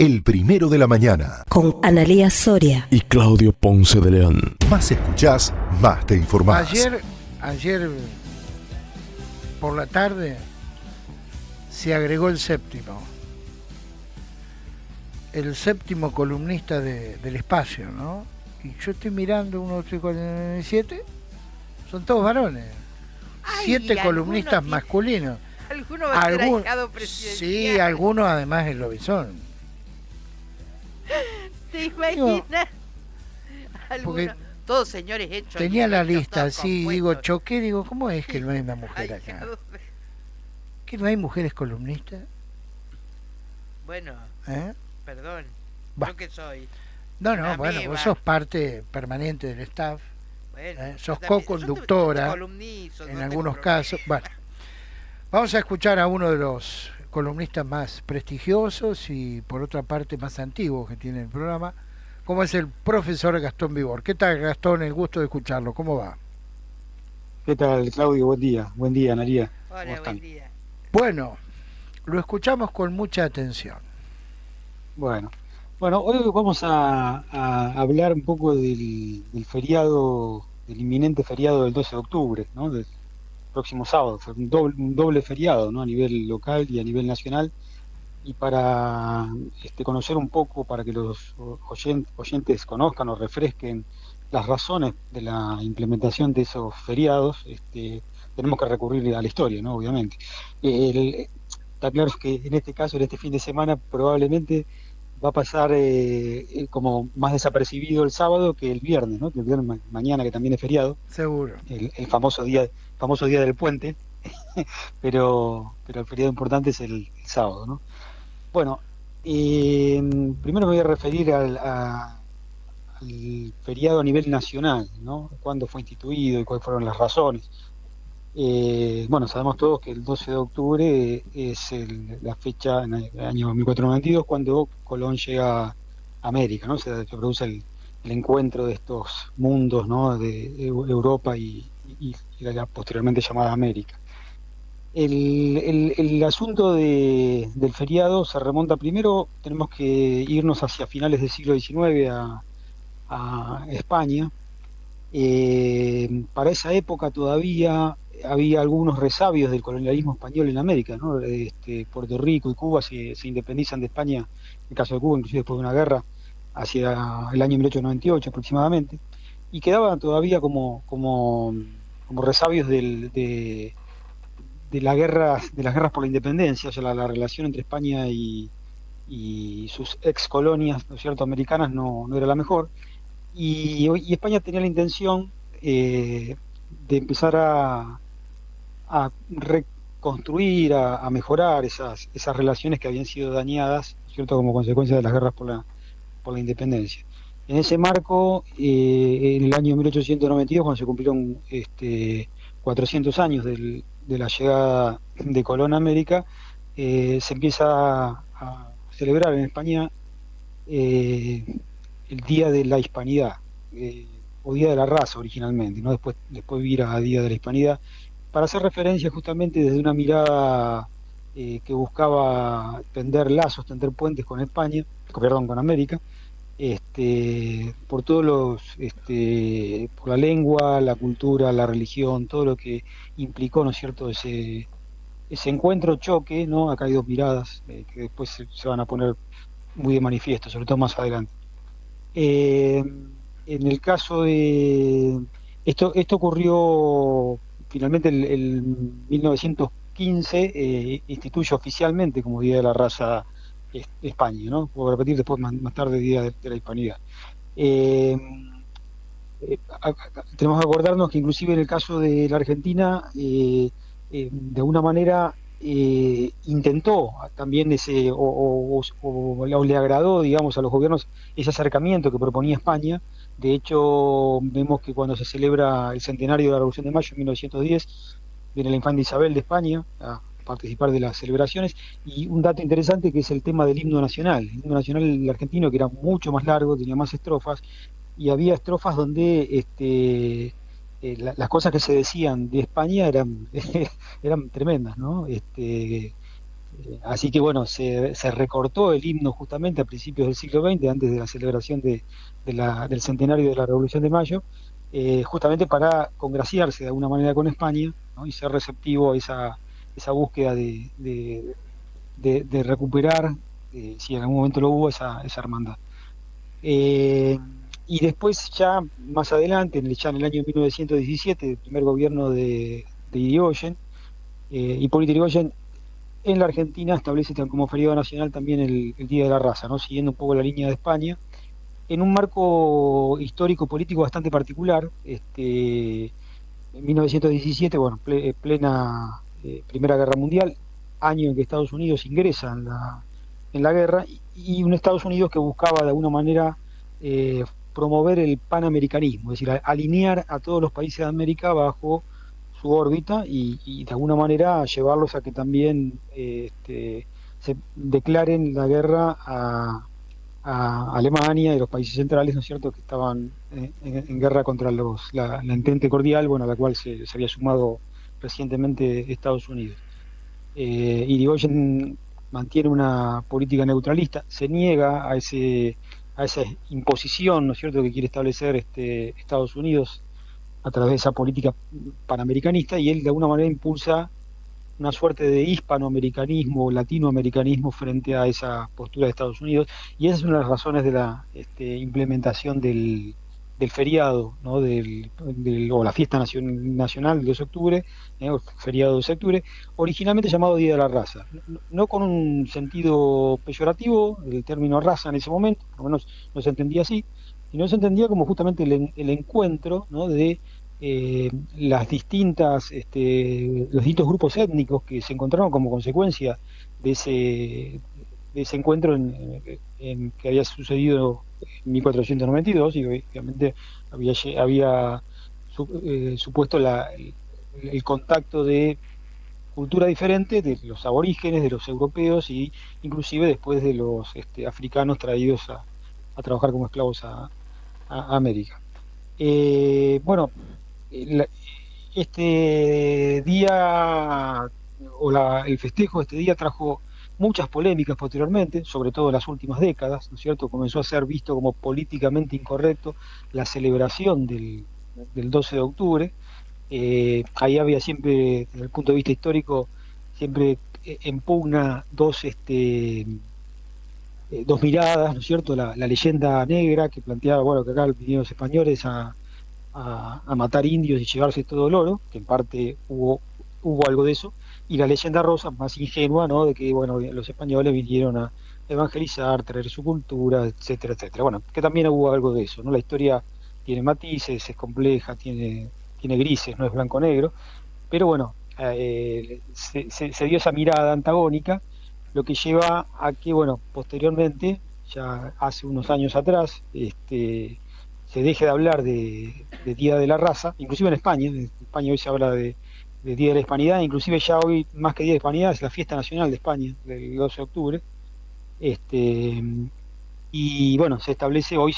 El Primero de la Mañana. Con Analía Soria y Claudio Ponce de León. Más escuchás, más te informás. Ayer por la tarde se agregó el séptimo columnista del espacio, ¿no? Y yo estoy mirando 1, 2, 3, 4, 5, 7, son todos varones. 7 columnistas masculinos. Alguno va a ser ahijado presidencial. Sí, algunos además es lobizón. ¿Te imaginas? Porque todos señores hechos. tenía la lista así, choqué, ¿cómo es que no hay una mujer acá? ¿Que no hay mujeres columnistas? Bueno, perdón, ¿yo qué soy? No, bueno, vos sos parte permanente del staff, sos co-conductora en algunos casos. Bueno, vamos a escuchar a uno de los columnistas más prestigiosos y por otra parte más antiguos que tiene el programa, como es el profesor Gastón Vibor. ¿Qué tal, Gastón? El gusto de escucharlo. ¿Cómo va? ¿Qué tal, Claudio? Buen día, Analía. Hola, buen día. Bueno, lo escuchamos con mucha atención. Bueno, hoy vamos a hablar un poco del feriado, del inminente feriado del 12 de octubre, ¿no? Del próximo sábado, un doble feriado, ¿no? A nivel local y a nivel nacional, y para conocer un poco, para que los oyentes conozcan o refresquen las razones de la implementación de esos feriados, tenemos que recurrir a la historia, ¿no? Obviamente. Está claro que en este caso, en este fin de semana, probablemente va a pasar como más desapercibido el sábado que el viernes, ¿no? Que el viernes mañana, que también es feriado. Seguro. El famoso día del puente, pero el feriado importante es el sábado, ¿no? Bueno, primero me voy a referir al feriado a nivel nacional, ¿no? Cuándo fue instituido y cuáles fueron las razones. Sabemos todos que el 12 de octubre es la fecha en el año 1492 cuando Colón llega a América, ¿no? Se produce el encuentro de estos mundos, ¿no? De Europa y la posteriormente llamada América. El asunto del feriado se remonta primero, tenemos que irnos hacia finales del siglo XIX a España. Para esa época todavía había algunos resabios del colonialismo español en América, ¿no? Puerto Rico y Cuba se independizan de España, en el caso de Cuba, inclusive después de una guerra, hacia el año 1898 aproximadamente, y quedaban todavía como resabios de las guerras por la independencia, o sea, la relación entre España y sus ex colonias, ¿no es cierto?, americanas no era la mejor, y España tenía la intención de empezar a reconstruir, a mejorar esas relaciones que habían sido dañadas, ¿cierto?, como consecuencia de las guerras por la independencia. En ese marco, en el año 1892, cuando se cumplieron 400 años de la llegada de Colón a América, se empieza a celebrar en España el Día de la Hispanidad, o Día de la Raza originalmente, ¿no? Después vira a Día de la Hispanidad, para hacer referencia justamente desde una mirada que buscaba tender lazos, tender puentes con España, con América, por todos por la lengua, la cultura, la religión, todo lo que implicó, ¿no es cierto?, ese encuentro, choque, ¿no? Acá hay dos miradas que después se van a poner muy de manifiesto, sobre todo más adelante. En el caso de esto ocurrió finalmente el 1915, instituye oficialmente como Día de la Raza España, ¿no? Puedo repetir después más tarde Día de la Hispanidad. Tenemos que acordarnos que inclusive en el caso de la Argentina, de alguna manera intentó también o le agradó, digamos, a los gobiernos ese acercamiento que proponía España. De hecho, vemos que cuando se celebra el centenario de la Revolución de Mayo en 1910, viene la infanta Isabel de España a participar de las celebraciones, y un dato interesante que es el tema del himno nacional. El himno nacional argentino, que era mucho más largo, tenía más estrofas, y había estrofas donde las cosas que se decían de España eran tremendas, ¿no? Así que bueno, se recortó el himno justamente a principios del siglo XX, antes de la celebración del centenario de la Revolución de Mayo, justamente para congraciarse de alguna manera con España, ¿no? Y ser receptivo a esa búsqueda de recuperar, si en algún momento lo hubo, esa hermandad. Y después ya más adelante, ya en el año 1917, el primer gobierno de Irigoyen, Hipólito Yrigoyen, en la Argentina establece como feriado nacional también el Día de la Raza, ¿no? Siguiendo un poco la línea de España, en un marco histórico-político bastante particular. En 1917, bueno, plena Primera Guerra Mundial, año en que Estados Unidos ingresa en la guerra, y un Estados Unidos que buscaba de alguna manera promover el panamericanismo, es decir, alinear a todos los países de América bajo su órbita y de alguna manera llevarlos a que también se declaren la guerra a Alemania y los países centrales, ¿no es cierto?, que estaban en guerra contra la Entente Cordial, bueno, a la cual se había sumado recientemente Estados Unidos. Irigoyen mantiene una política neutralista, se niega a esa imposición, ¿no es cierto?, que quiere establecer Estados Unidos a través de esa política panamericanista, y él de alguna manera impulsa una suerte de hispanoamericanismo, latinoamericanismo frente a esa postura de Estados Unidos, y esa es una de las razones de la implementación del feriado, ¿no? O la fiesta nacional del 12 de octubre, o feriado 12 de octubre, originalmente llamado Día de la Raza, no con un sentido peyorativo del término raza en ese momento, por lo menos no se entendía así, sino se entendía como justamente el encuentro, ¿no?, de los distintos grupos étnicos que se encontraron como consecuencia de ese encuentro que había sucedido en 1492, y obviamente había supuesto el contacto de cultura diferente de los aborígenes, de los europeos, y inclusive después de los africanos traídos a trabajar como esclavos a América. Bueno, este día, el festejo de este día, trajo muchas polémicas posteriormente, sobre todo en las últimas décadas, ¿no es cierto? Comenzó a ser visto como políticamente incorrecto la celebración del 12 de octubre. Ahí había siempre, desde el punto de vista histórico, siempre en pugna dos miradas, ¿no es cierto? La leyenda negra que planteaba, bueno, que acá vinieron los españoles a matar indios y llevarse todo el oro, que en parte hubo algo de eso, y la leyenda rosa, más ingenua, ¿no?, de que, bueno, los españoles vinieron a evangelizar, traer su cultura, etcétera, etcétera. Bueno, que también hubo algo de eso, ¿no? La historia tiene matices, es compleja, tiene grises, no es blanco-negro, pero bueno, se dio esa mirada antagónica, lo que lleva a que, bueno, posteriormente, ya hace unos años atrás, se deje de hablar de Día de la Raza, inclusive en España hoy se habla de Día de la Hispanidad, inclusive ya hoy, más que Día de la Hispanidad, es la fiesta nacional de España, del 12 de octubre, y bueno, se establece, hoy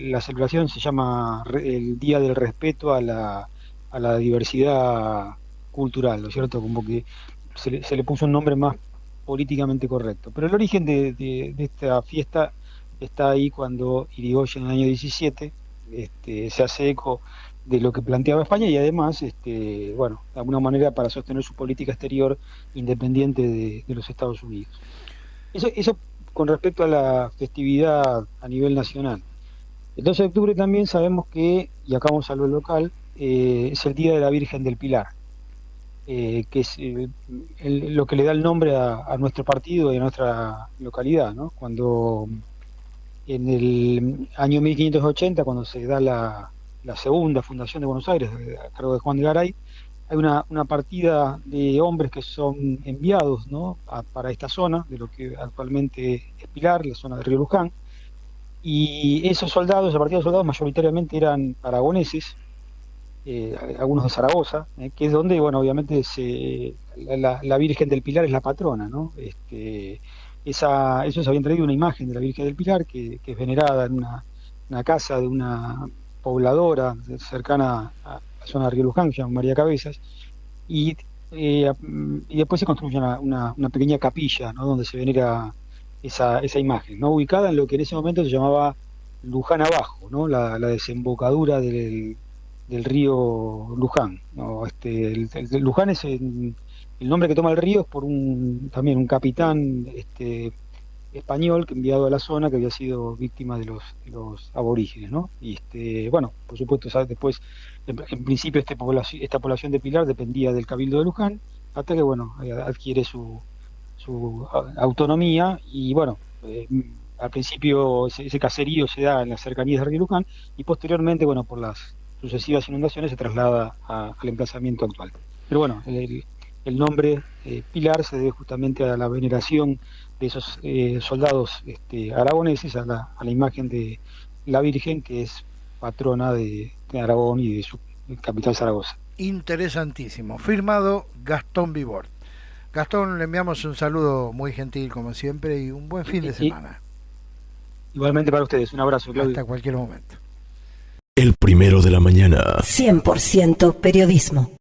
la celebración se llama el Día del Respeto a la diversidad cultural, ¿no es cierto?, como que se le puso un nombre más políticamente correcto, pero el origen de esta fiesta está ahí cuando Irigoyen en el año 17 se hace eco de lo que planteaba España, y además, bueno, de alguna manera para sostener su política exterior independiente de los Estados Unidos. Eso con respecto a la festividad a nivel nacional. El 12 de octubre también sabemos que, y acá vamos a lo local, es el Día de la Virgen del Pilar, que es lo que le da el nombre a nuestro partido y a nuestra localidad, ¿no? Cuando en el año 1580, cuando se da la segunda fundación de Buenos Aires, a cargo de Juan de Garay, hay una partida de hombres que son enviados, ¿no?, para esta zona, de lo que actualmente es Pilar, la zona de Río Luján, y esa partida de soldados mayoritariamente eran aragoneses, algunos de Zaragoza, que es donde, bueno, obviamente la Virgen del Pilar es la patrona, ¿no? Ellos habían traído una imagen de la Virgen del Pilar que es venerada en una casa de una pobladora cercana a la zona de Río Luján, que se llama María Cabezas, y y después se construye una pequeña capilla, ¿no? Donde se venera esa imagen, ¿no? Ubicada en lo que en ese momento se llamaba Luján Abajo, ¿no? La desembocadura del río Luján, ¿no? El Luján es el nombre que toma el río es por también un capitán español que enviado a la zona que había sido víctima de los aborígenes, ¿no? Y bueno, por supuesto, ¿sabes? Después, en principio esta población de Pilar dependía del Cabildo de Luján, hasta que bueno, adquiere su autonomía y bueno, al principio ese caserío se da en las cercanías de Río Luján y posteriormente, bueno, por las sucesivas inundaciones se traslada al emplazamiento actual. Pero bueno, el nombre Pilar se debe justamente a la veneración de esos soldados aragoneses a la imagen de la Virgen, que es patrona de Aragón y de su capital Zaragoza. Interesantísimo. Firmado Gastón Vibord. Gastón, le enviamos un saludo muy gentil como siempre y un buen fin de semana. Igualmente para ustedes, un abrazo, Claudio. Hasta cualquier momento. El primero de la mañana. 100% periodismo.